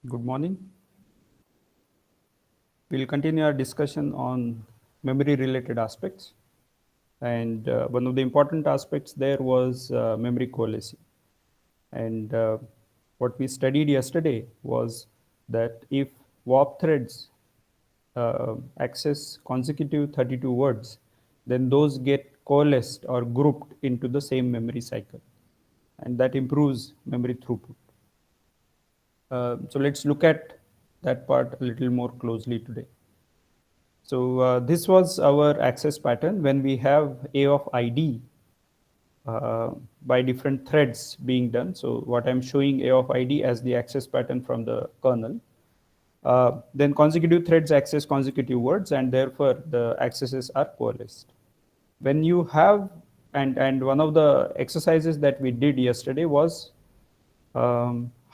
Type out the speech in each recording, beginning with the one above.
Good morning. We'll continue our discussion on memory related aspects. And one of the important aspects there was memory coalescing. And what we studied yesterday was that if warp threads access consecutive 32 words, then those get coalesced or grouped into the same memory cycle. And that improves memory throughput. So let's look at that part a little more closely today. So this was our access pattern when we have A of ID by different threads being done. So what I'm showing A of ID as the access pattern from the kernel. Then consecutive threads access consecutive words, and therefore the accesses are coalesced. When you have, and one of the exercises that we did yesterday was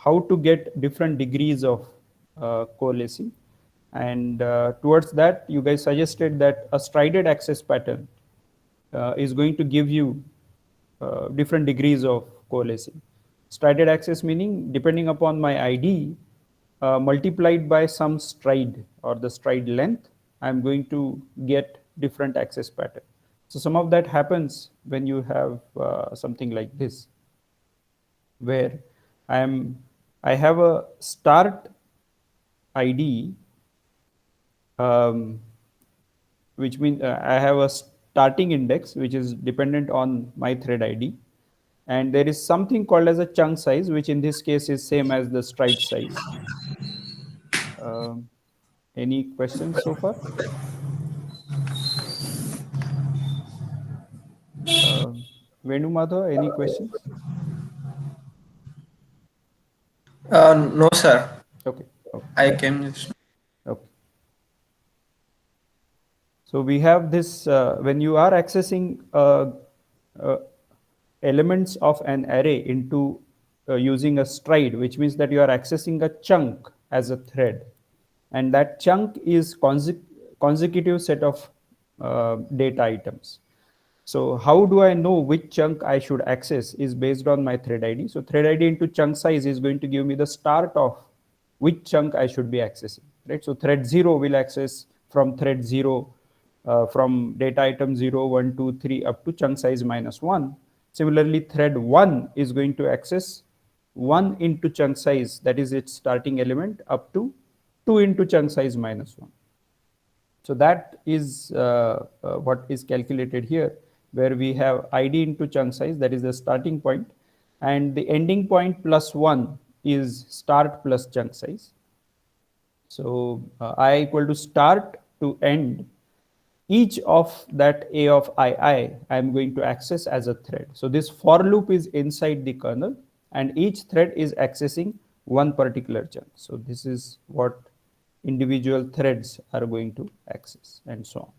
how to get different degrees of coalescing. And towards that, you guys suggested that a strided access pattern is going to give you different degrees of coalescing. Strided access meaning depending upon my ID multiplied by some stride or the stride length, I'm going to get different access pattern. So some of that happens when you have something like this, where I have a start ID, which means I have a starting index which is dependent on my thread ID, and there is something called as a chunk size, which in this case is same as the stride size. Any questions so far? Venu Madhav, any questions? No, sir. Okay. Okay. I came just. Okay. So we have this, when you are accessing elements of an array into using a stride, which means that you are accessing a chunk as a thread. And that chunk is consecutive set of data items. So how do I know which chunk I should access is based on my thread ID. So thread ID into chunk size is going to give me the start of which chunk I should be accessing, right? So thread 0 will access from thread 0 from data item 0, 1, 2, 3 up to chunk size -1. Similarly, thread 1 is going to access 1 into chunk size, that is its starting element, up to 2 into chunk size -1. So that is what is calculated here, where we have ID into chunk size, that is the starting point, and the ending point +1 is start plus chunk size. So I equal to start to end. Each of that A of I am going to access as a thread. So this for loop is inside the kernel, and each thread is accessing one particular chunk. So this is what individual threads are going to access, and so on.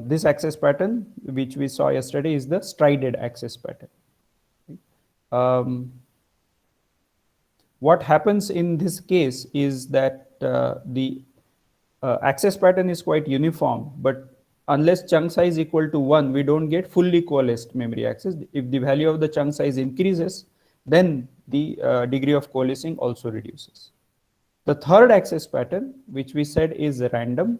This access pattern, which we saw yesterday, is the strided access pattern. What happens in this case is that the access pattern is quite uniform, but unless chunk size equal to 1, we don't get fully coalesced memory access. If the value of the chunk size increases, then the degree of coalescing also reduces. The third access pattern, which we said is random.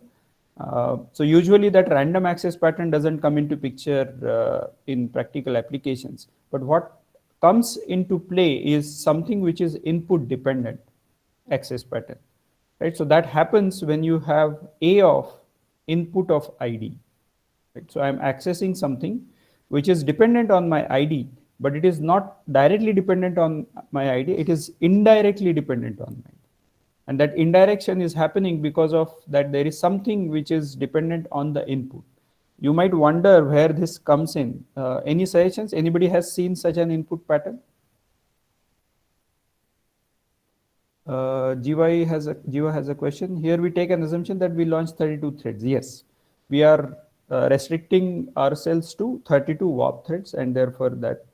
So usually that random access pattern doesn't come into picture in practical applications. But what comes into play is something which is input dependent access pattern. Right? So that happens when you have A of input of ID. Right? So I'm accessing something which is dependent on my ID, but it is not directly dependent on my ID. It is indirectly dependent on my ID. And that indirection is happening because of that there is something which is dependent on the input. You might wonder where this comes in. Any suggestions? Anybody has seen such an input pattern? Jeeva has a question. Here we take an assumption that we launch 32 threads. Yes, we are restricting ourselves to 32 warp threads, and therefore that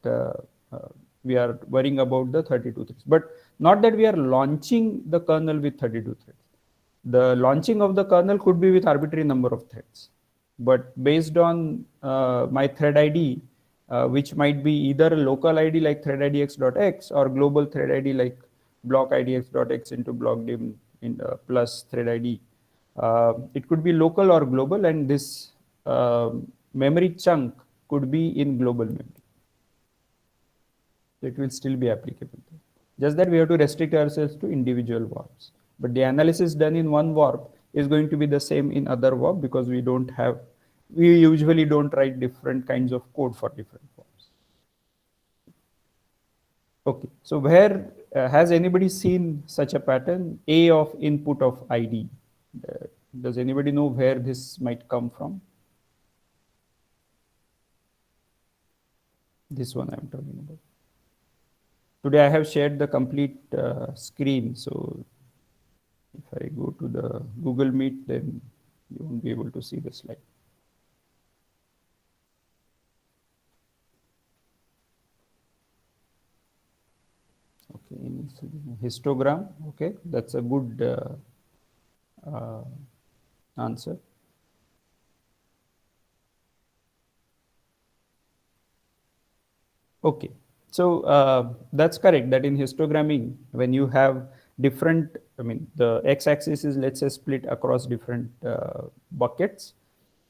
we are worrying about the 32 threads. But not that we are launching the kernel with 32 threads. The launching of the kernel could be with arbitrary number of threads. But based on my thread ID, which might be either a local ID like thread idx.x or global thread ID like block idx.x into blockdim in plus thread ID. It could be local or global, and this memory chunk could be in global memory. So it will still be applicable. Just that we have to restrict ourselves to individual warps. But the analysis done in one warp is going to be the same in other warp, because we usually don't write different kinds of code for different warps. Okay, so where has anybody seen such a pattern, A of input of ID? Does anybody know where this might come from? This one I'm talking about. Today I have shared the complete screen, so if I go to the Google Meet, then you won't be able to see the slide. Okay, histogram. Okay, that's a good answer. Okay, so that's correct, that in histogramming, when you have different, the x-axis is, let's say, split across different buckets,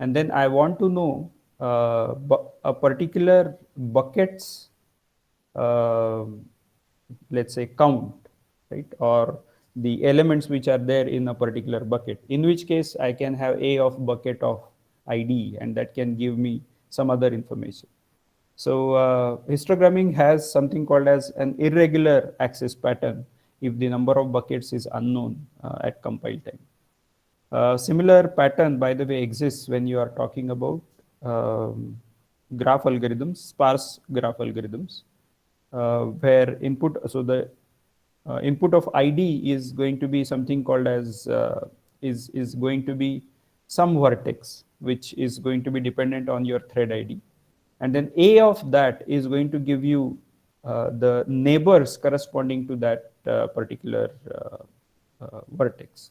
and then I want to know a particular bucket's, let's say, count, right, or the elements which are there in a particular bucket, in which case I can have A of bucket of ID, and that can give me some other information. So histogramming has something called as an irregular access pattern if the number of buckets is unknown at compile time. Similar pattern, by the way, exists when you are talking about graph algorithms, sparse graph algorithms, where the input of ID is going to be something called as is going to be some vertex, which is going to be dependent on your thread ID. And then A of that is going to give you the neighbors corresponding to that particular vertex.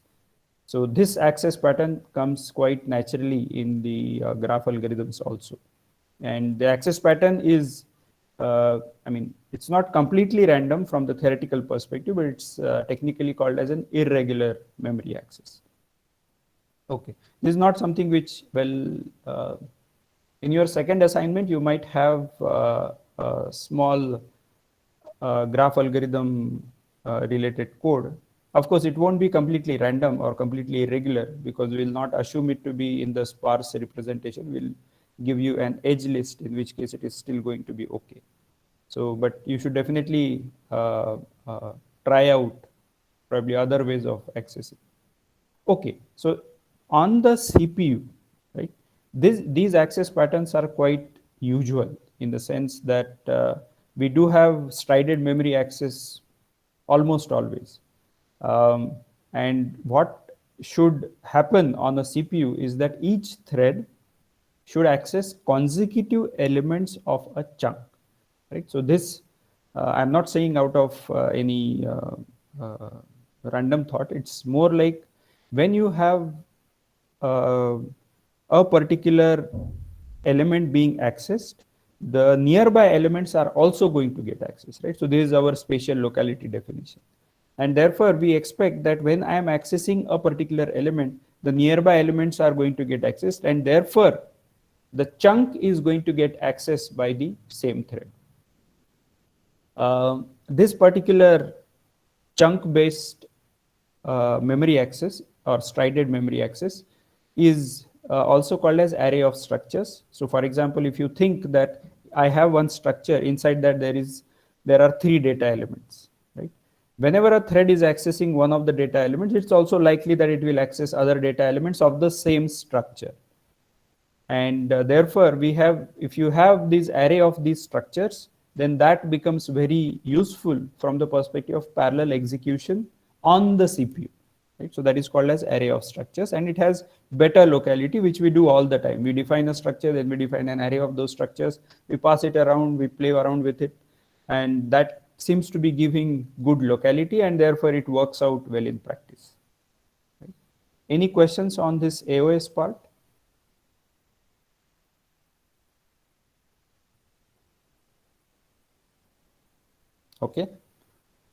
So this access pattern comes quite naturally in the graph algorithms also. And the access pattern is, it's not completely random from the theoretical perspective, but it's technically called as an irregular memory access. Okay, this is not something which, in your second assignment, you might have a small graph algorithm related code. Of course, it won't be completely random or completely irregular, because we will not assume it to be in the sparse representation. We'll give you an edge list, in which case it is still going to be okay. So, but you should definitely try out probably other ways of accessing. Okay, so on the CPU, right, these access patterns are quite usual, in the sense that we do have strided memory access almost always. And what should happen on a CPU is that each thread should access consecutive elements of a chunk, right? So this, I'm not saying out of any random thought. It's more like when you have a particular element being accessed, the nearby elements are also going to get access, right? So this is our spatial locality definition. And therefore, we expect that when I am accessing a particular element, the nearby elements are going to get accessed, and therefore, the chunk is going to get accessed by the same thread. This particular chunk-based memory access or strided memory access is also called as array of structures. So for example, if you think that I have one structure, inside that there are 3 data elements, right? Whenever a thread is accessing one of the data elements, it's also likely that it will access other data elements of the same structure. And therefore, if you have this array of these structures, then that becomes very useful from the perspective of parallel execution on the CPU. Right? So that is called as array of structures, and it has better locality, which we do all the time. We define a structure, then we define an array of those structures, we pass it around, we play around with it, and that seems to be giving good locality, and therefore it works out well in practice. Right? Any questions on this AOS part? Okay.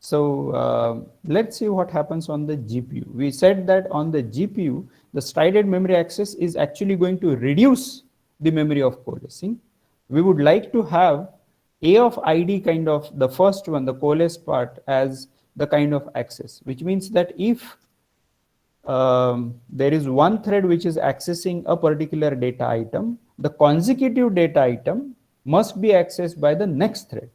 So let's see what happens on the GPU. We said that on the GPU, the strided memory access is actually going to reduce the memory of coalescing. We would like to have A of ID kind of the first one, the coalesced part, as the kind of access, which means that if there is one thread which is accessing a particular data item, the consecutive data item must be accessed by the next thread.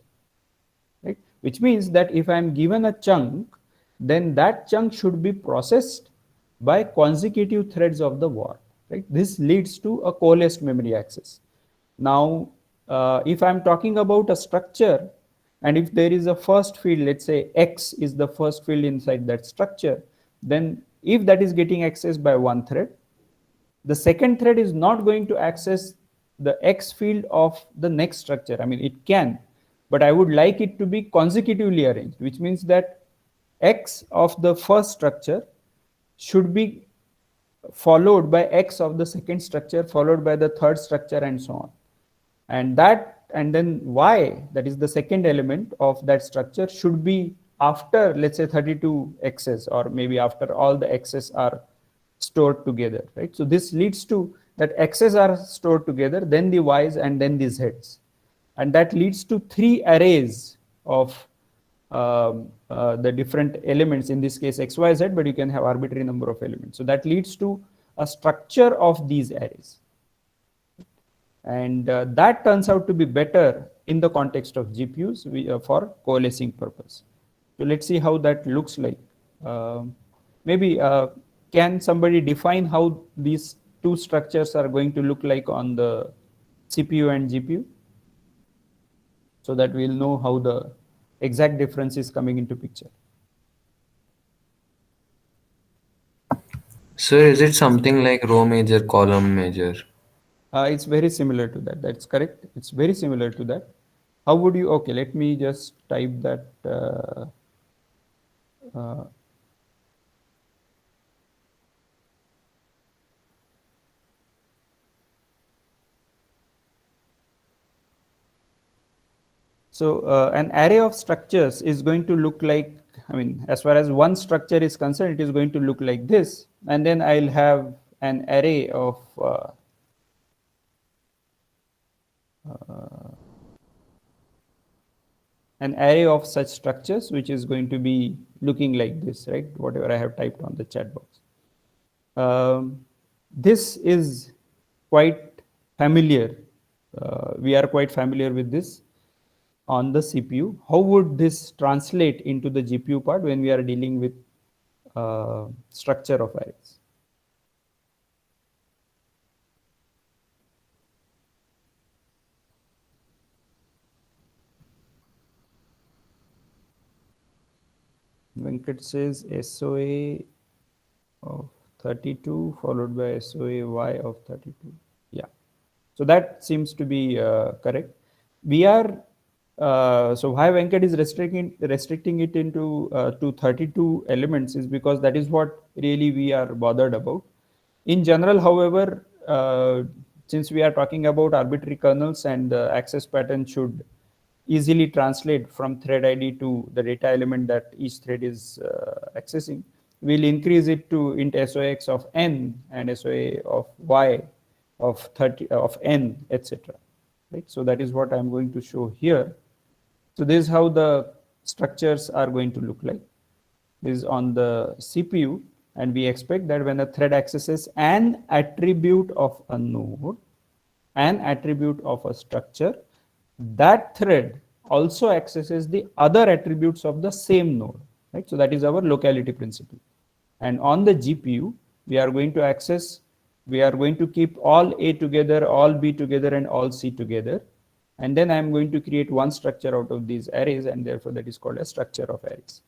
Right? Which means that if I am given a chunk, then that chunk should be processed by consecutive threads of the war. Right? This leads to a coalesced memory access. Now, if I'm talking about a structure, and if there is a first field, let's say X is the first field inside that structure, then if that is getting accessed by one thread, the second thread is not going to access the X field of the next structure. I mean, it can, but I would like it to be consecutively arranged, which means that X of the first structure should be followed by X of the second structure, followed by the third structure, and so on. And then Y, that is the second element of that structure, should be after, let's say, 32 X's, or maybe after all the X's are stored together, right? So this leads to that X's are stored together, then the Y's, and then the Z's. And that leads to three arrays of the different elements, in this case X, Y, Z, but you can have arbitrary number of elements. So that leads to a structure of these arrays. And that turns out to be better in the context of GPUs for coalescing purpose. So let's see how that looks like. Maybe can somebody define how these two structures are going to look like on the CPU and GPU, so that we'll know how the exact difference is coming into picture? So is it something like row major, column major? It's very similar to that. That's correct. It's very similar to that. How would you? Okay, let me just type that. So an array of structures is going to look like, I mean, as far as one structure is concerned, it is going to look like this. And then I'll have an array of such structures, which is going to be looking like this, right? Whatever I have typed on the chat box. This is quite familiar. We are quite familiar with this on the CPU. How would this translate into the GPU part when we are dealing with structure of arrays? Venkat says SOA of 32 followed by SOAy of 32. Yeah, so that seems to be correct. We are so why Venkat is restricting it into to 32 elements is because that is what really we are bothered about. In general, however, since we are talking about arbitrary kernels, and the access pattern should easily translate from thread ID to the data element that each thread is accessing, we'll increase it to int SOAx of n and SOA of y of 30 of n, etc. Right? So that is what I'm going to show here. So this is how the structures are going to look like. This is on the CPU, and we expect that when a thread accesses an attribute of a node, an attribute of a structure, that thread also accesses the other attributes of the same node, right? So that is our locality principle. And on the GPU, we are going to keep all A together, all B together, and all C together. And then I'm going to create one structure out of these arrays, and therefore that is called a structure of arrays.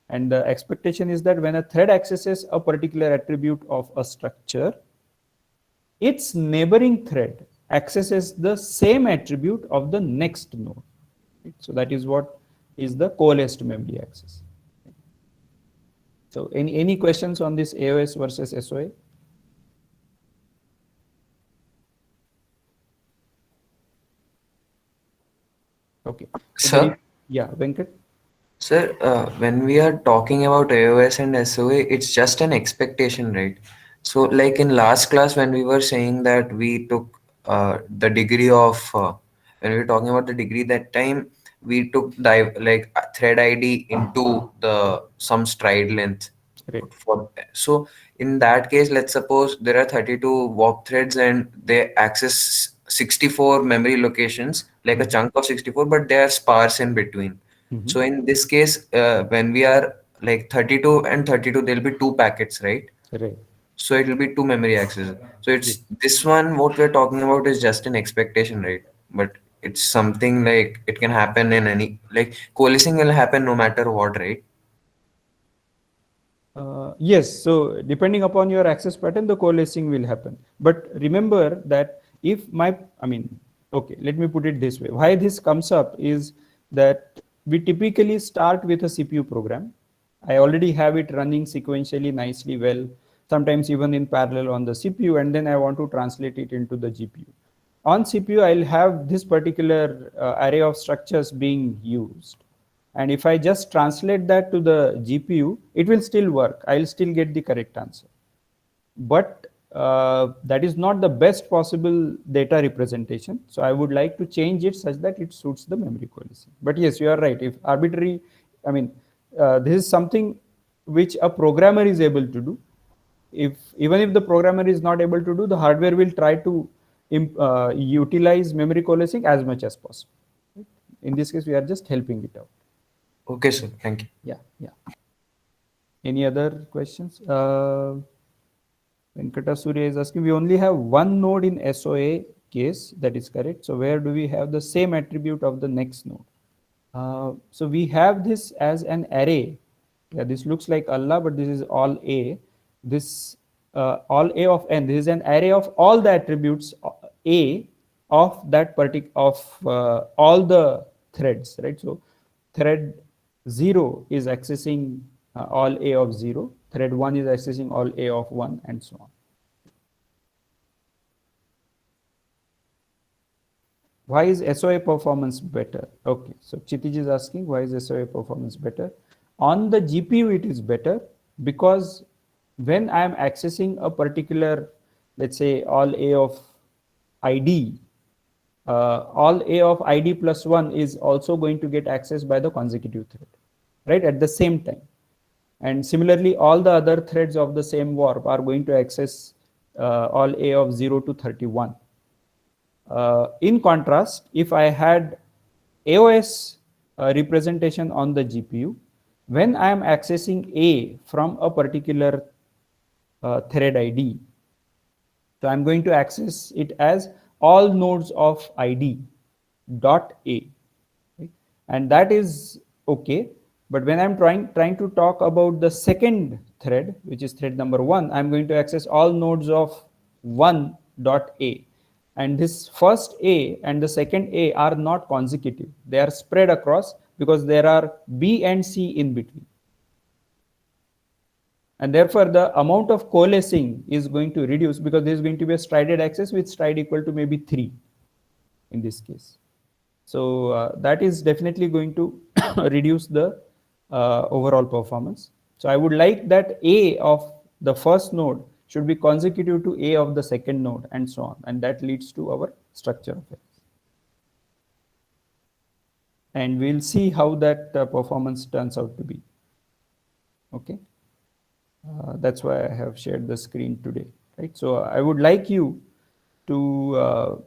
And the expectation is that when a thread accesses a particular attribute of a structure, its neighboring thread accesses the same attribute of the next node. So that is what is the coalesced memory access. So any questions on this AOS versus SOA? Okay. Sir, Yeah, Venkat. Sir, when we are talking about AOS and SOA, it's just an expectation, right? So, like in last class, when we were saying that we took the degree of, when we were talking about the degree, that time we took thread ID into the some stride length. Right. So, in that case, let's suppose there are 32 warp threads and they access 64 memory locations, like a chunk of 64, but they are sparse in between. Mhm. So in this case, when we are like 32 and 32, there'll be two packets, right? Right. So it will be two memory access. So Yes. it's this one, what we're talking about is just an expectation, right? But it's something like it can happen in any, like coalescing will happen no matter what, right? Yes, so depending upon your access pattern, the coalescing will happen. But remember that if okay, let me put it this way. Why this comes up is that we typically start with a CPU program. I already have it running sequentially nicely well, sometimes even in parallel on the CPU, and then I want to translate it into the GPU. On CPU, I'll have this particular array of structures being used. And if I just translate that to the GPU, it will still work. I'll still get the correct answer. But that is not the best possible data representation. So I would like to change it such that it suits the memory coalescing. But yes, you are right. If arbitrary, this is something which a programmer is able to do. Even if the programmer is not able to do, the hardware will try to utilize memory coalescing as much as possible. In this case, we are just helping it out. Okay, sir. Thank you. Yeah. Any other questions? Venkata Surya is asking, we only have one node in SOA case, that is correct. So where do we have the same attribute of the next node? So we have this as an array. Yeah, this looks like Allah, but this is all A. This all A of n. This is an array of all the attributes A of that all the threads, right? So thread 0 is accessing all A of 0. Thread 1 is accessing all A of 1, and so on. Why is SOA performance better? Okay, so Kshitij is asking, why is SOA performance better? On the GPU, it is better because when I am accessing a particular, let's say, all A of ID, all A of ID plus 1 is also going to get accessed by the consecutive thread, right, at the same time. And similarly, all the other threads of the same warp are going to access all A of 0 to 31. In contrast, if I had AOS representation on the GPU, when I am accessing A from a particular thread ID, so I'm going to access it as all nodes of ID dot A, right? And that is okay. But when I'm trying to talk about the second thread, which is thread number 1, I'm going to access all nodes of 1 dot A. And this first A and the second A are not consecutive. They are spread across because there are B and C in between. And therefore, the amount of coalescing is going to reduce because there is going to be a strided access with stride equal to maybe 3 in this case. So that is definitely going to reduce the overall performance. So I would like that A of the first node should be consecutive to A of the second node, and so on. And that leads to our structure of X. And we'll see how that performance turns out to be. Okay. That's why I have shared the screen today, right? So I would like you to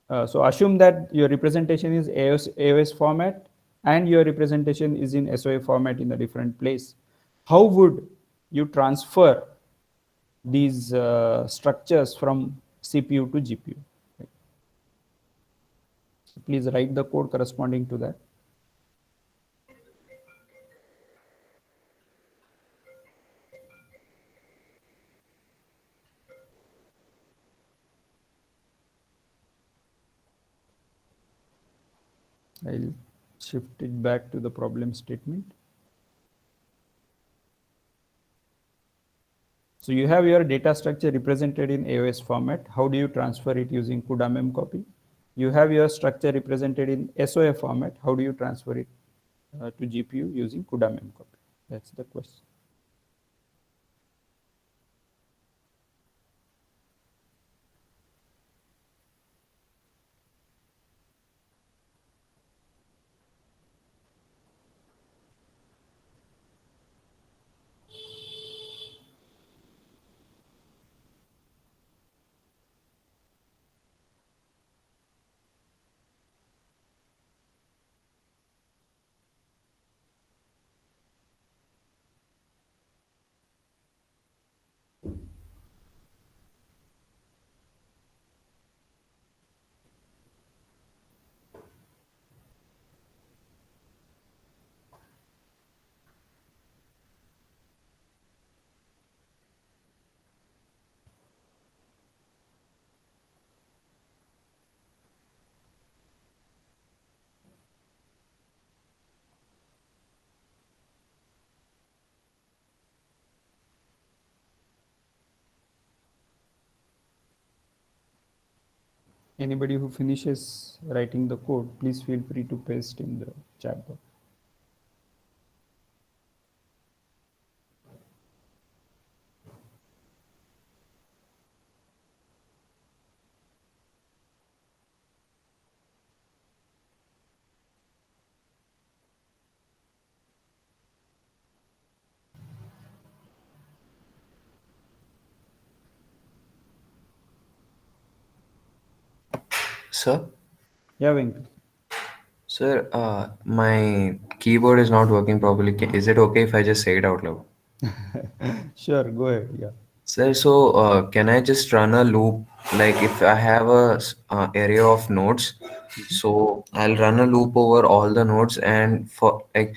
so assume that your representation is AOS format and your representation is in SOA format in a different place. How would you transfer these structures from CPU to GPU? Right? So please write the code corresponding to that. I'll shift it back to the problem statement. So you have your data structure represented in AOS format. How do you transfer it using cudamemcopy? You have your structure represented in SOA format. How do you transfer it to GPU using cudamemcopy? That's the question. Anybody who finishes writing the code, please feel free to paste in the chat box. Sir? Yeah, Venkat. Sir, my keyboard is not working properly. Is it okay if I just say it out loud? Sure, go ahead. Yeah. Sir, so can I just run a loop? Like if I have a array of nodes, so I'll run a loop over all the nodes, and for like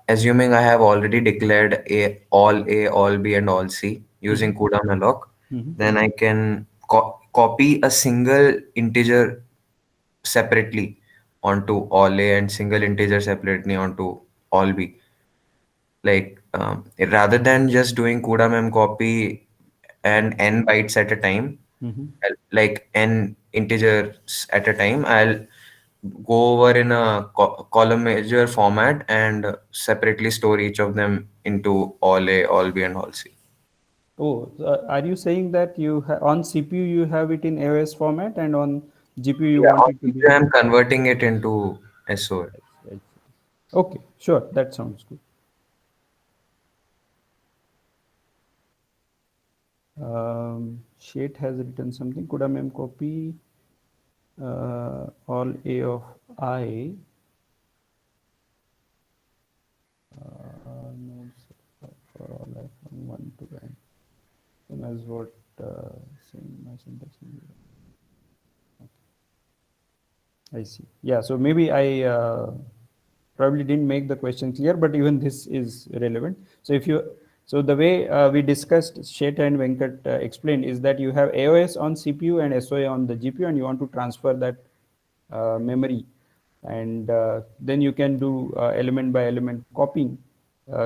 assuming I have already declared A, all B, and all C using cudamemcopy, Mhm. then I can copy a single integer separately onto all A and single integer separately onto all B. Like rather than just doing cudamemcopy and n bytes at a time, Mhm. like n integers at a time, I'll go over in a column measure format and separately store each of them into all A, all B, and all C. Oh, are you saying that on CPU you have it in AOS format and on GPU you Yeah, want on it to be? CPU, I'm converting it into SOAy. I see. Okay, sure, that sounds good. Shet has written something. Cudamemcopy all A of I nodes for all I from 1 to n. Same as what same my syntax. I see. Yeah, so maybe I probably didn't make the question clear, but even this is relevant. So if you, so the way we discussed, Shet and Venkat explained, is that you have AOS on CPU and SOAy on the GPU, and you want to transfer that memory, and then you can do element by element copying.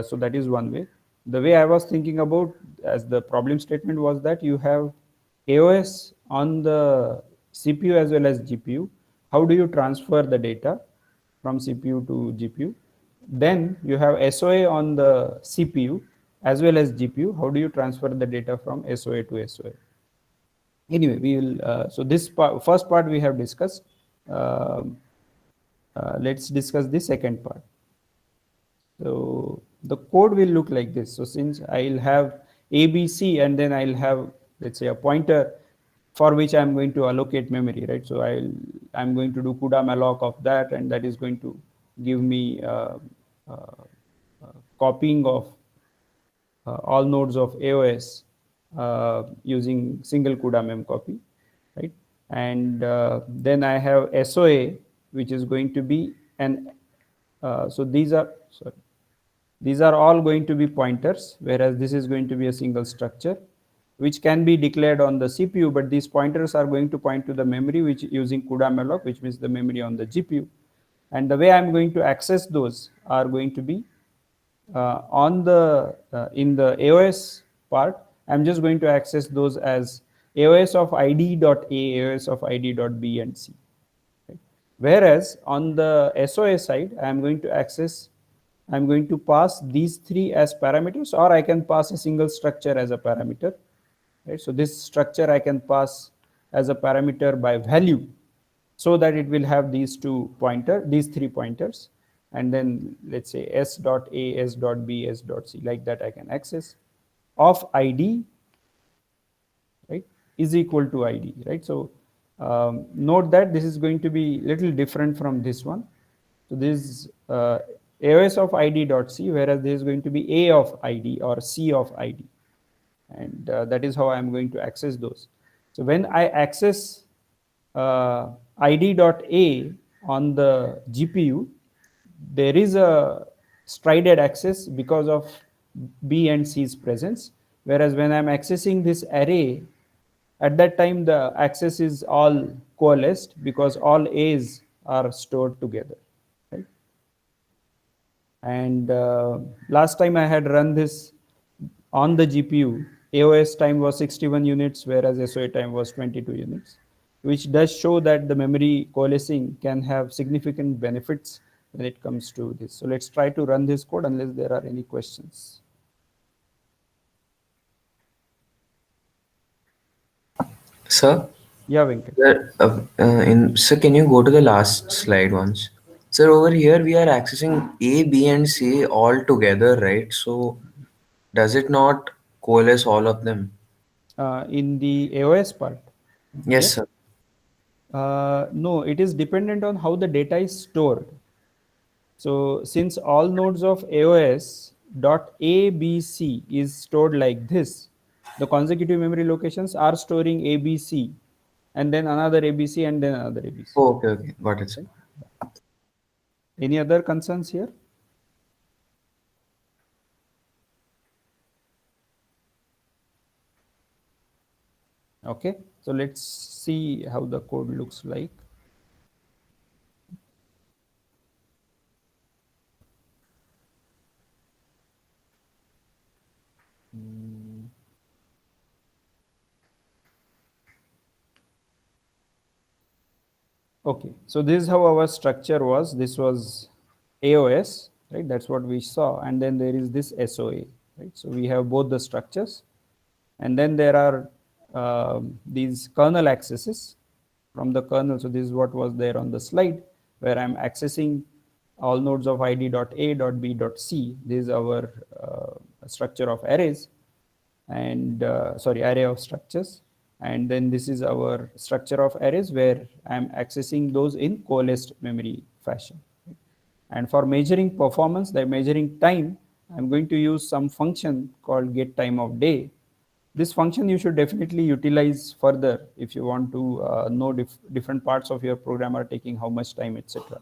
So that is one way. The way I was thinking about as the problem statement was that you have AOS on the CPU as well as GPU. How do you transfer the data from CPU to GPU? Then you have SOAy on the CPU as well as GPU. How do you transfer the data from SOAy to SOAy? Anyway, we will. So this first part we have discussed. Um let's discuss the second part. So the code will look like this. So since I'll have ABC and then I'll have, let's say, a pointer for which I'm going to allocate memory, right? So I'm going to do cudamalloc of that, and that is going to give me copying of all nodes of AOS using single cudamemcopy, right? And then I have SOAy, which is going to be an so these are all going to be pointers, whereas this is going to be a single structure which can be declared on the CPU, but these pointers are going to point to the memory which using cudamalloc, which means the memory on the GPU. And the way I'm going to access those are going to be on the in the AOS part. I'm just going to access those as AOS of id.a, AOS of id.b and c. Right? Whereas on the SOA side, I am going to access I'm going to pass these three as parameters, or I can pass a single structure as a parameter. Right? So this structure I can pass as a parameter by value, so that it will have these these three pointers, and then let's say s dot a, s dot b, s dot c, like that I can access. Of id, right, is equal to id, right? So note that this is going to be little different from this one. So this is AOS of id dot c, whereas this is going to be a of id or c of id, and that is how I'm going to access those. So when I access id.a on the GPU, there is a strided access because of B and C's presence, whereas when I'm accessing this array, at that time the access is all coalesced because all A's are stored together, right? And last time I had run this on the GPU, AOS time was 61 units, whereas SOA time was 22 units, which does show that the memory coalescing can have significant benefits when it comes to this. So let's try to run this code unless there are any questions. Sir? Yeah, Venkat. So can you go to the last slide once? Sir, over here we are accessing A, B, and C all together, right? So does it not coalesce all of them? In the AOS part, Yes, yeah. sir. No, it is dependent on how the data is stored. So since all nodes of AOS dot ABC is stored like this, the consecutive memory locations are storing ABC, and then another ABC, and then another ABC. Oh, okay, okay. Got it, sir. Right? Any other concerns here? Okay, so let's see how the code looks like. Okay, so this is how our structure was. This was AOS, right? That's what we saw. And then there is this SOA, right? So we have both the structures. And then there are these kernel accesses from the kernel. So this is what was there on the slide, where I'm accessing all nodes of id.a.b.c. This is our structure of arrays, and array of structures. And then this is our structure of arrays, where I'm accessing those in coalesced memory fashion. And for measuring performance, the measuring time, I'm going to use some function called get time of day. This function you should definitely utilize further if you want to know different parts of your program are taking how much time, etc.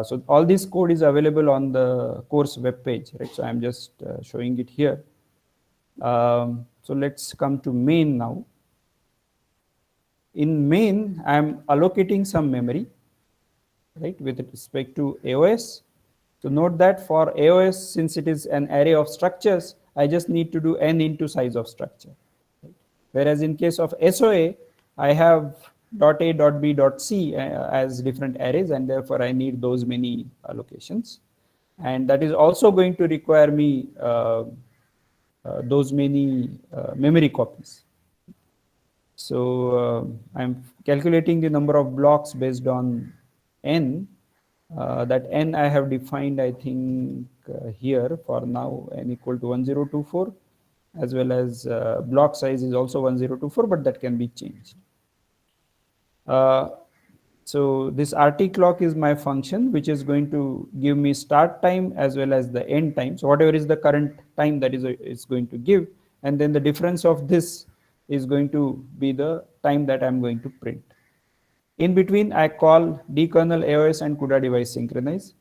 So all this code is available on the course web page, right? So I'm just showing it here. So let's come to main now. In main, I'm allocating some memory, right, with respect to AOS. So note that for AOS, since it is an array of structures, I just need to do n into size of structure. Right? Whereas in case of SOA, I have .a, .b, .c as different arrays, and therefore I need those many allocations. And that is also going to require me those many memory copies. So I'm calculating the number of blocks based on n. That n I have defined, I think, here for now, n equal to 1024, as well as block size is also 1024, but that can be changed. So this RT clock is my function, which is going to give me start time as well as the end time. So whatever is the current time, that is going to give, and then the difference of this is going to be the time that I'm going to print. In between, I call dkernel AOS and CUDA device synchronize.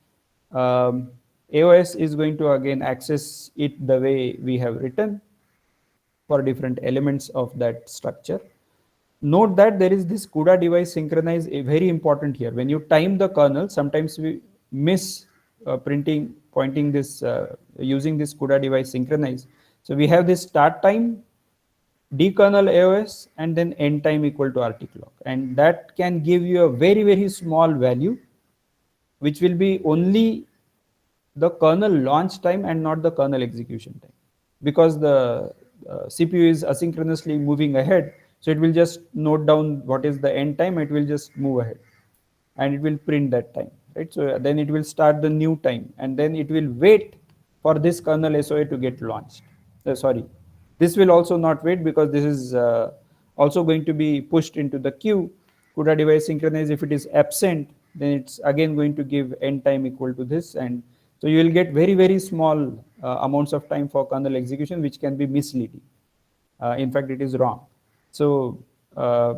AOS is going to again access it the way we have written for different elements of that structure. Note that there is this CUDA device synchronize, very important here. When you time the kernel, sometimes we miss pointing this using this CUDA device synchronize. So we have this start time, dkernel AOS, and then end time equal to RT clock, and that can give you a very small value, which will be only the kernel launch time and not the kernel execution time, because the CPU is asynchronously moving ahead. So it will just note down what is the end time, it will just move ahead and it will print that time, right? So then it will start the new time and then it will wait for this kernel SOA to get launched. Sorry, this will also not wait, because this is also going to be pushed into the queue. CUDA device synchronize, if it is absent, then it's again going to give end time equal to this, and so you will get very, very small amounts of time for kernel execution, which can be misleading. In fact, it is wrong. So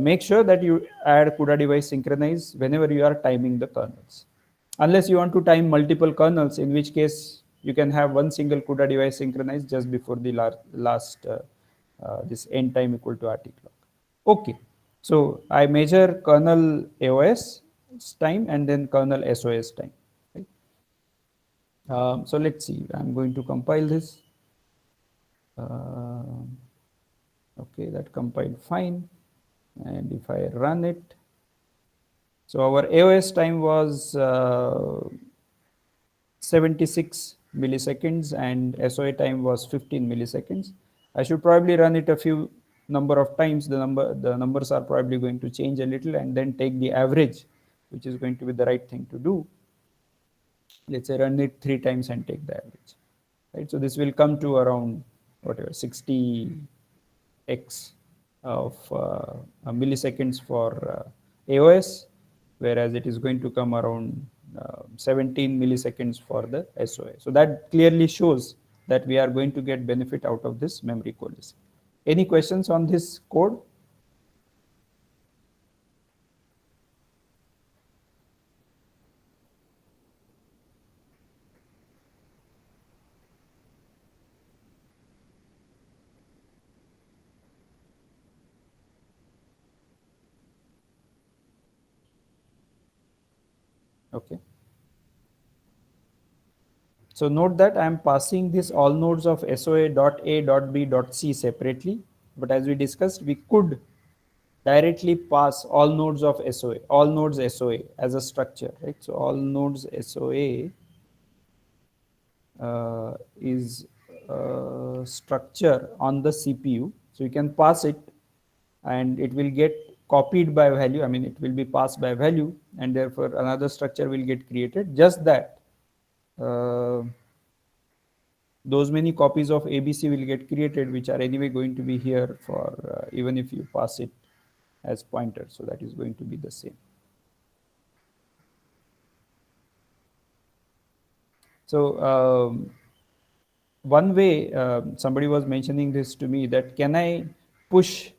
make sure that you add CUDA device synchronize whenever you are timing the kernels. Unless you want to time multiple kernels, in which case you can have one single CUDA device synchronize just before the last this end time equal to RT clock. Okay, so I measure kernel AOS time and then kernel SOS time. Right? So let's see, I'm going to compile this. Okay, that compiled fine. And if I run it, so our AOS time was 76 milliseconds and SOA time was 15 milliseconds. I should probably run it a few number of times. The numbers are probably going to change a little, and then take the average, which is going to be the right thing to do. Let's say run it 3 times and take the average, right? So this will come to around whatever 60x of milliseconds for AOS, whereas it is going to come around 17 milliseconds for the SOA. So that clearly shows that we are going to get benefit out of this memory coalescing. Any questions on this code? Okay. So note that I am passing this all nodes of SOA.A.B.C separately, but as we discussed, we could directly pass all nodes of SOA, all nodes SOA as a structure, right? So all nodes SOA is a structure on the CPU. So you can pass it and it will get copied by value. I mean, it will be passed by value, and therefore another structure will get created. Just that those many copies of ABC will get created, which are anyway going to be here for even if you pass it as pointer. So that is going to be the same. So one way somebody was mentioning this to me, that can I push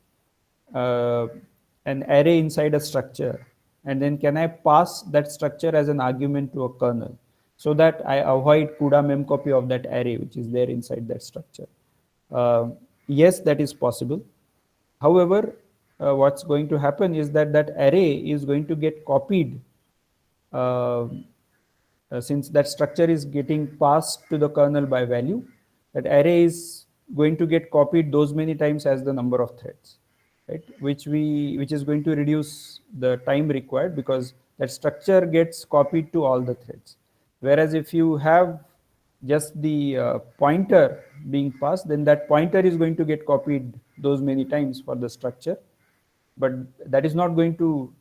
an array inside a structure, and then can I pass that structure as an argument to a kernel, so that I avoid cudamemcopy of that array which is there inside that structure. Yes, that is possible. However, what's going to happen is that that array is going to get copied since that structure is getting passed to the kernel by value. That array is going to get copied those many times as the number of threads, right? Which is going to reduce the time required, because that structure gets copied to all the threads. Whereas if you have just the pointer being passed, then that pointer is going to get copied those many times for the structure, but that is not going to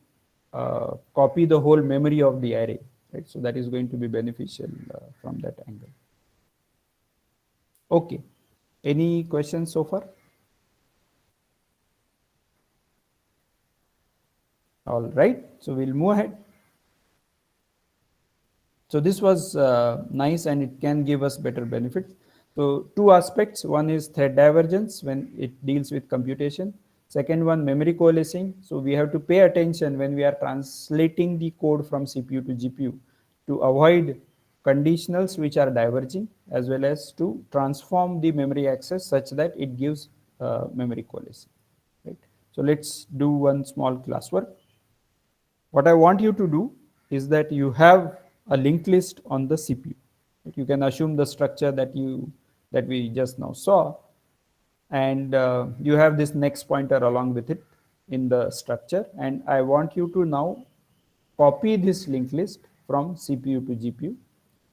copy the whole memory of the array, right? So that is going to be beneficial from that angle. Okay, any questions so far? All right, so we'll move ahead. So this was nice, and it can give us better benefits. So two aspects: one is thread divergence when it deals with computation. Second one, memory coalescing. So we have to pay attention when we are translating the code from CPU to GPU to avoid conditionals which are diverging, as well as to transform the memory access such that it gives memory coalescing. Right. So let's do one small classwork. What I want you to do is that you have a linked list on the CPU. You can assume the structure that we just now saw, and you have this next pointer along with it in the structure, and I want you to now copy this linked list from CPU to GPU.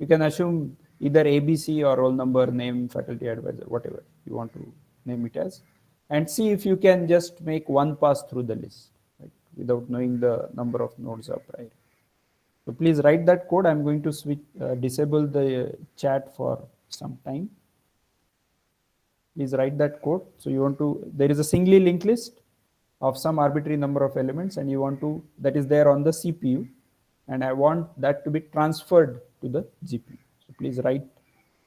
You can assume either ABC or roll number, name, faculty advisor, whatever you want to name it as, and see if you can just make one pass through the list, right, without knowing the number of nodes are prior. So please write that code. I'm going to disable the chat for some time. Please write that code. So you want to, there is a singly linked list of some arbitrary number of elements, and you want to, that is there on the CPU, and I want that to be transferred to the GPU. So please write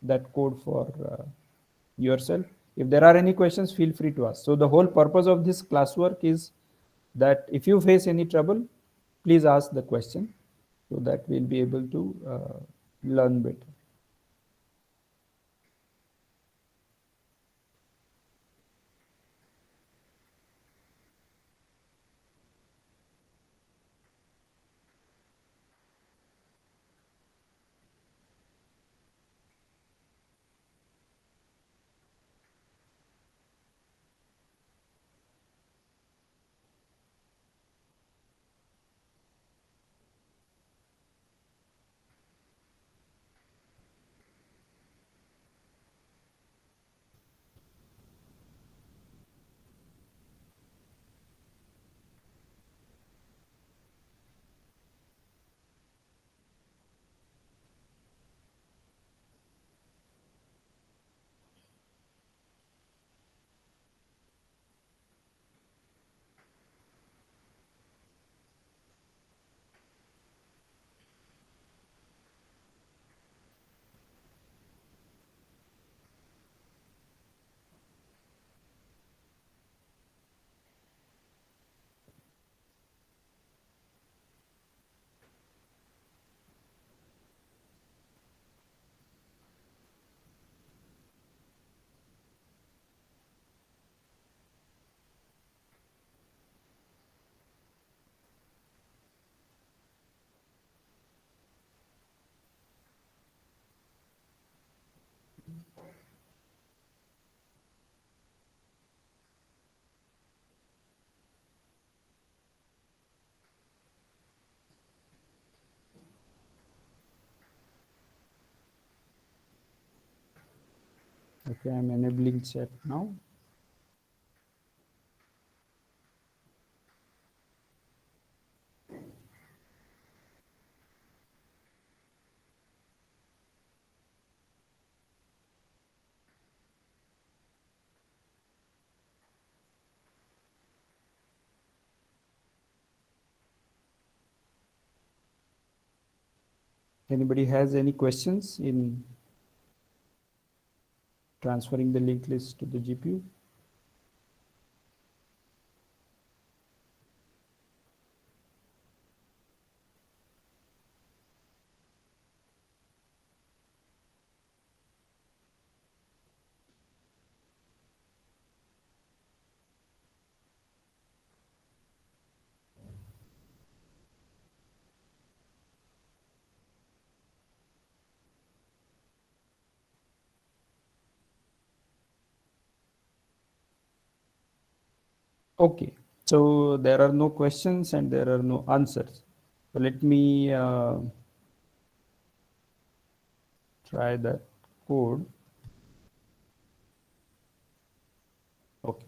that code for yourself. If there are any questions, feel free to ask. So the whole purpose of this classwork is that if you face any trouble, please ask the question, so that we'll be able to learn better. Okay, I'm enabling chat now. Anybody has any questions in transferring the linked list to the GPU? Okay, so there are no questions and there are no answers. So let me try that code. Okay,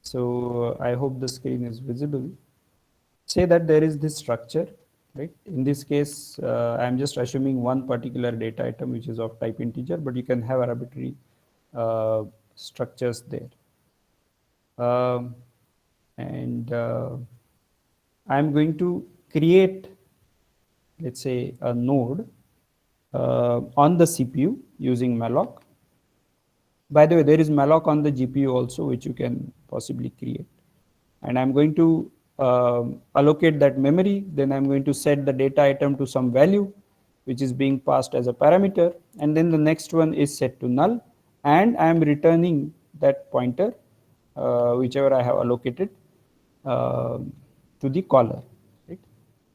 so I hope the screen is visible. Say that there is this structure, right? In this case, I'm just assuming one particular data item which is of type integer, but you can have arbitrary structures there. And I'm going to create, let's say, a node on the CPU using malloc. By the way, there is malloc on the GPU also, which you can possibly create. And I'm going to allocate that memory. Then I'm going to set the data item to some value, which is being passed as a parameter. And then the next one is set to null. And I'm returning that pointer, whichever I have allocated, to the caller. Right?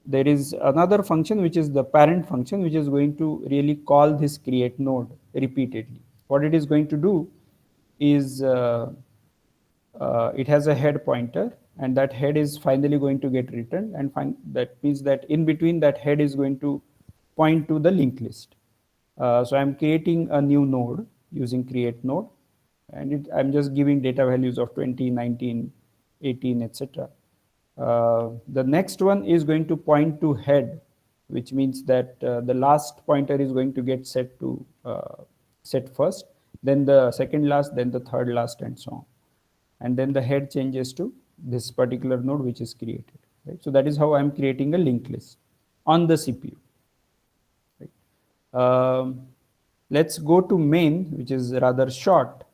There is another function, which is the parent function, which is going to really call this create node repeatedly. What it is going to do is it has a head pointer, and that head is finally going to get returned, and that means that in between that head is going to point to the linked list. So I'm creating a new node using create node, and I'm just giving data values of 20, 19, 18, etc. The next one is going to point to head, which means that the last pointer is going to get set to set first, then the second last, then the third last, and so on. And then the head changes to this particular node which is created. Right? So that is how I'm creating a linked list on the CPU. Right? Let's go to main, which is rather short.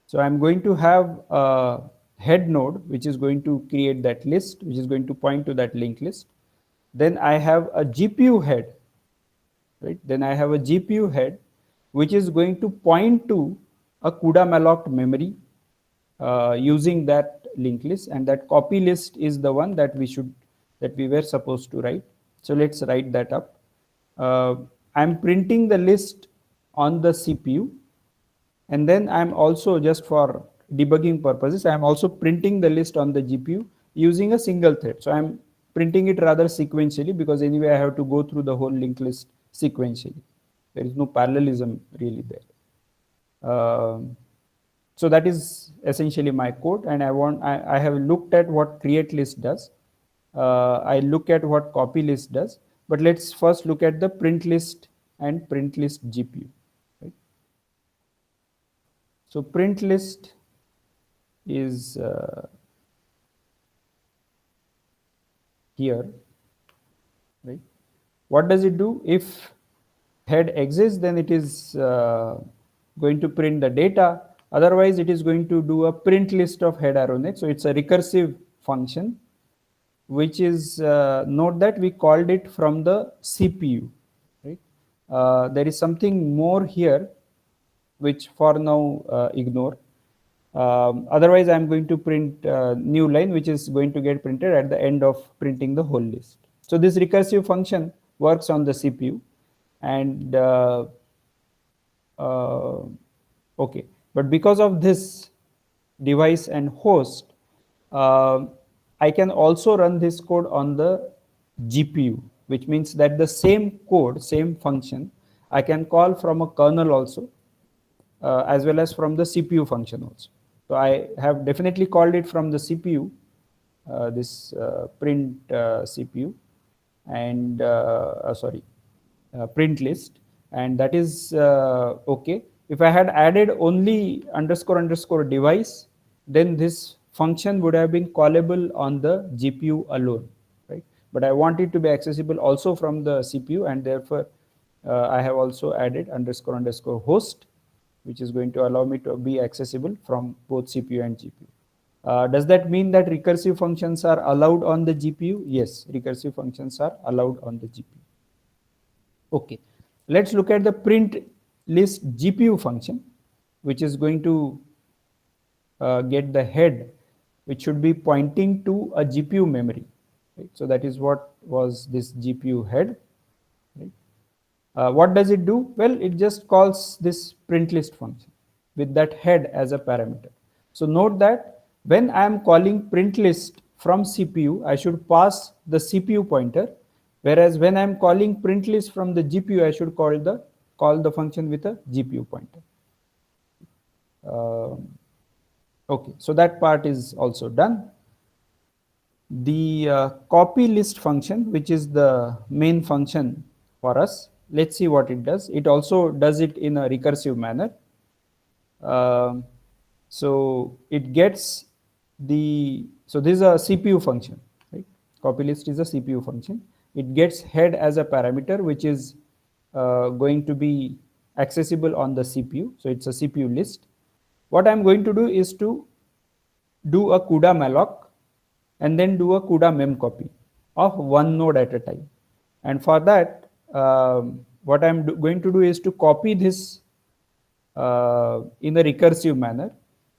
So I'm going to have a head node which is going to create that list, which is going to point to that linked list. Then I have a GPU head, right? Then I have a GPU head which is going to point to a CUDA-malloc memory using that linked list, and that copy list is the one that we were supposed to write. So let's write that up. I'm printing the list on the CPU, and then I'm also, just for debugging purposes, I'm also printing the list on the GPU using a single thread. So I'm printing it rather sequentially, because anyway I have to go through the whole linked list sequentially. There is no parallelism really there. So that is essentially my code, and I have looked at what create list does. I look at what copy list does, but let's first look at the print list and print list GPU. Right? So print list is here, right? What does it do? If head exists, then it is going to print the data. Otherwise, it is going to do a print list of head arrow next. So it's a recursive function, which is note that we called it from the CPU. Right? There is something more here, which for now ignore. Otherwise, I'm going to print a new line, which is going to get printed at the end of printing the whole list. So this recursive function works on the CPU, and okay, but because of this device and host, I can also run this code on the GPU, which means that the same code, same function, I can call from a kernel also, as well as from the CPU function also. So I have definitely called it from the CPU, this print CPU, and print list, and that is okay. If I had added only __ device, then this function would have been callable on the GPU alone, right? But I want it to be accessible also from the CPU, and therefore I have also added __ host, which is going to allow me to be accessible from both CPU and GPU. Does that mean that recursive functions are allowed on the GPU? Yes, recursive functions are allowed on the GPU. Okay, let's look at the print list GPU function, which is going to get the head, which should be pointing to a GPU memory. Right? So that is what was this GPU head. Right? What does it do? Well, it just calls this print list function with that head as a parameter. So note that when I am calling print list from CPU, I should pass the CPU pointer, whereas when I am calling print list from the GPU, I should call the function with a GPU pointer. Okay, so that part is also done. The copy list function, which is the main function for us, let's see what it does. It also does it in a recursive manner. So it gets so this is a CPU function, right? Copy list is a CPU function. It gets head as a parameter, which is going to be accessible on the CPU. So it's a CPU list. What I'm going to do is to do a CUDA-malloc and then do a cudamemcopy of one node at a time. And for that, what I'm going to do is to copy this in a recursive manner.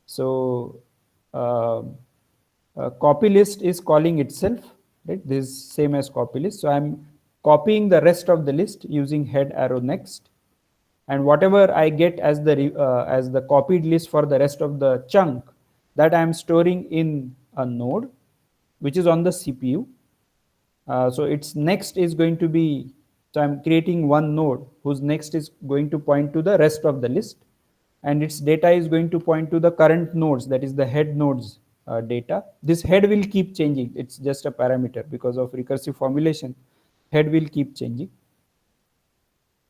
So copy list is calling itself, right? This is same as copy list. So I'm copying the rest of the list using head arrow next, and whatever I get as the copied list for the rest of the chunk, that I am storing in a node which is on the CPU. So its next is going to be So I'm creating one node whose next is going to point to the rest of the list, and its data is going to point to the current nodes, that is the head nodes data. This head will keep changing. It's just a parameter because of recursive formulation. Head will keep changing.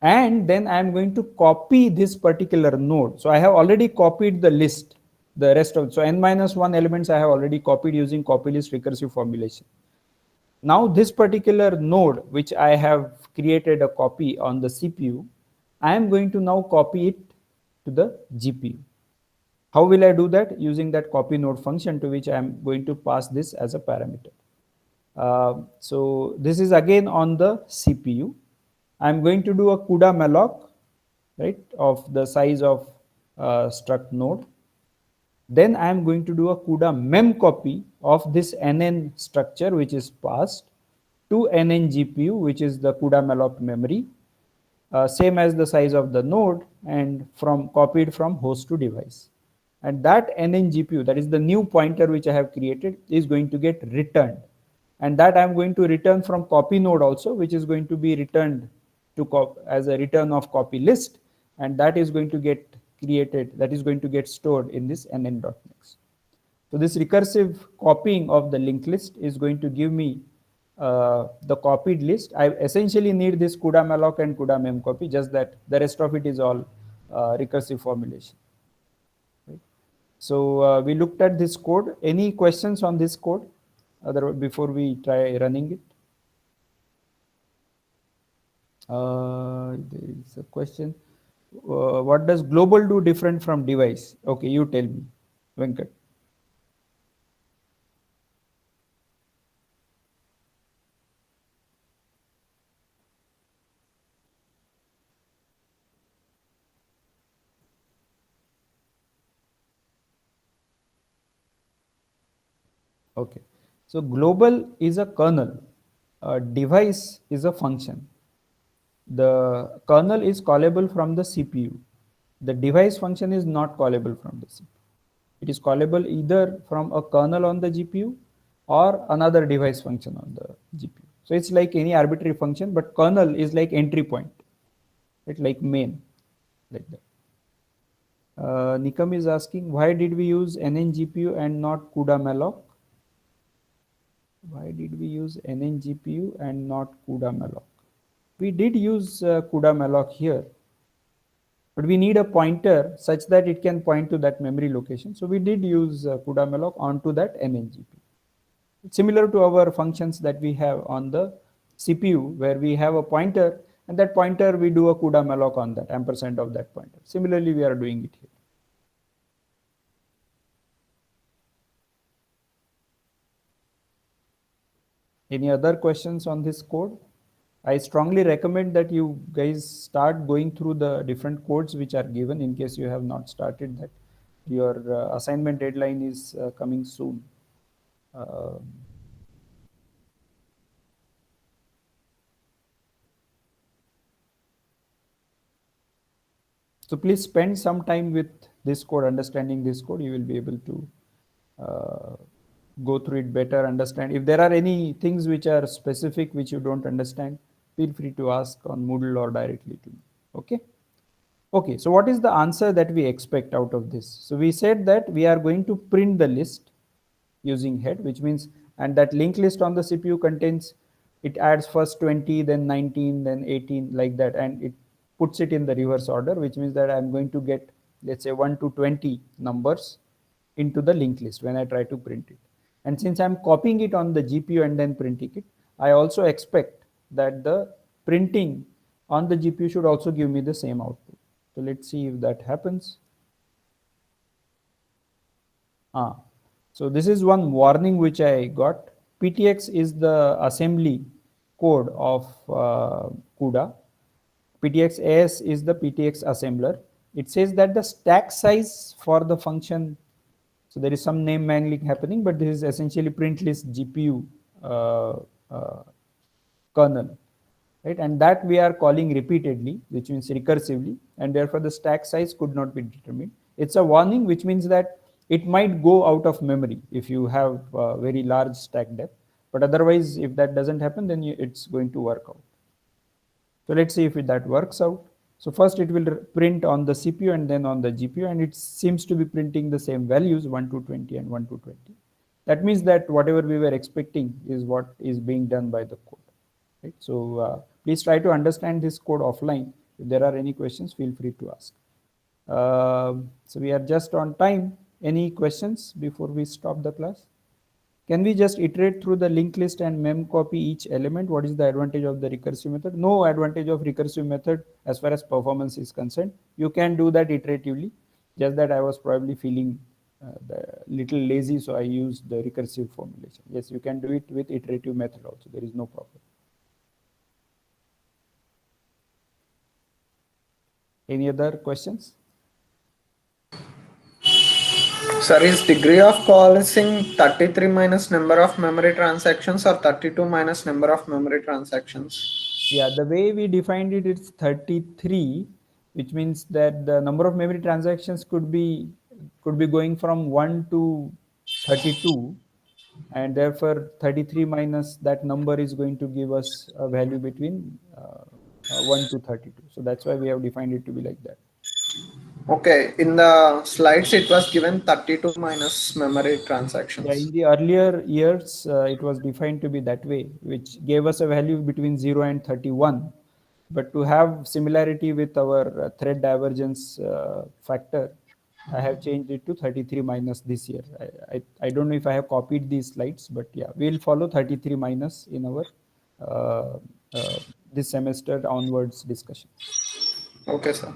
And then I'm going to copy this particular node. So I have already copied the list, the rest of, so n-1 elements I have already copied using copy list recursive formulation. Now this particular node which I have created a copy on the CPU, I am going to now copy it to the GPU. How will I do that? Using that copy node function, to which I am going to pass this as a parameter. So this is again on the CPU. I am going to do a cudamalloc, right, of the size of struct node. Then I am going to do a cudamemcopy of this NN structure which is passed to NN GPU, which is the cudamalloc memory, same as the size of the node, and from copied from host to device. And that NN GPU, that is the new pointer which I have created, is going to get returned. And that I am going to return from copy node also, which is going to be returned to as a return of copy list, and that is going to get created, that is going to get stored in this nn.next. So this recursive copying of the linked list is going to give me the copied list. I essentially need this cudamalloc and cudamemcopy, just that the rest of it is all recursive formulation. Right? So we looked at this code. Any questions on this code before we try running it? There is a question. What does global do different from device? Okay, you tell me, Venkat. Okay, so global is a kernel, device is a function. The kernel is callable from the CPU. The device function is not callable from the CPU. It is callable either from a kernel on the GPU or another device function on the GPU. So it's like any arbitrary function, but kernel is like entry point. It's like main, like that. Nikam is asking, why did we use NN GPU and not cudamalloc? Why did we use NN GPU and not cudamalloc? We did use cudamalloc here, but we need a pointer such that it can point to that memory location. So we did use cudamalloc onto that NN GPU. It's similar to our functions that we have on the CPU, where we have a pointer, and that pointer we do a cudamalloc on that, ampersand of that pointer. Similarly, we are doing it here. Any other questions on this code? I strongly recommend that you guys start going through the different codes which are given, in case you have not started that. Your assignment deadline is coming soon. So please spend some time with this code, understanding this code. You will be able to go through it better, understand. If there are any things which are specific which you don't understand, feel free to ask on Moodle or directly to me. Okay. Okay, so what is the answer that we expect out of this? So we said that we are going to print the list using head, which means, and that linked list on the CPU contains, it adds first 20, then 19, then 18, like that, and it puts it in the reverse order, which means that I'm going to get, let's say, 1 to 20 numbers into the linked list when I try to print it. And since I'm copying it on the GPU and then printing it, I also expect that the printing on the GPU should also give me the same output. So let's see if that happens. So this is one warning which I got. PTX is the assembly code of CUDA. PTX AS is the PTX assembler. It says that the stack size for the function, so there is some name mangling happening, but this is essentially print list GPU kernel, right? And that we are calling repeatedly, which means recursively, and therefore the stack size could not be determined. It's a warning, which means that it might go out of memory if you have very large stack depth, but otherwise, if that doesn't happen, then it's going to work out. So let's see if that works out. So first it will print on the CPU and then on the GPU, and it seems to be printing the same values 1 to 20 and 1 to 20. That means that whatever we were expecting is what is being done by the code. Right? So please try to understand this code offline. If there are any questions, feel free to ask. So we are just on time. Any questions before we stop the class? Can we just iterate through the linked list and memcopy each element? What is the advantage of the recursive method? No advantage of recursive method as far as performance is concerned. You can do that iteratively. Just that I was probably feeling little lazy, so I used the recursive formulation. Yes, you can do it with iterative method also. There is no problem. Any other questions? Sir, is degree of coalescing 33 minus number of memory transactions or 32 minus number of memory transactions? Yeah, the way we defined it, it's 33, which means that the number of memory transactions could be going from 1 to 32, and therefore 33 minus that number is going to give us a value between 1 to 32. So that's why we have defined it to be like that. Okay, in the slides it was given 32 minus memory Yeah, transactions. in the earlier years, it was defined to be that way, which gave us a value between 0 and 31. But to have similarity with our thread divergence factor, I have changed it to 33 minus this year. I don't know if I have copied these slides, but yeah, we'll follow 33 minus in our uh, this semester onwards discussions. Okay, sir.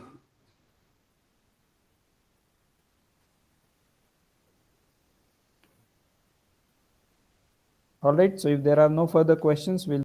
All right, so if there are no further questions, we'll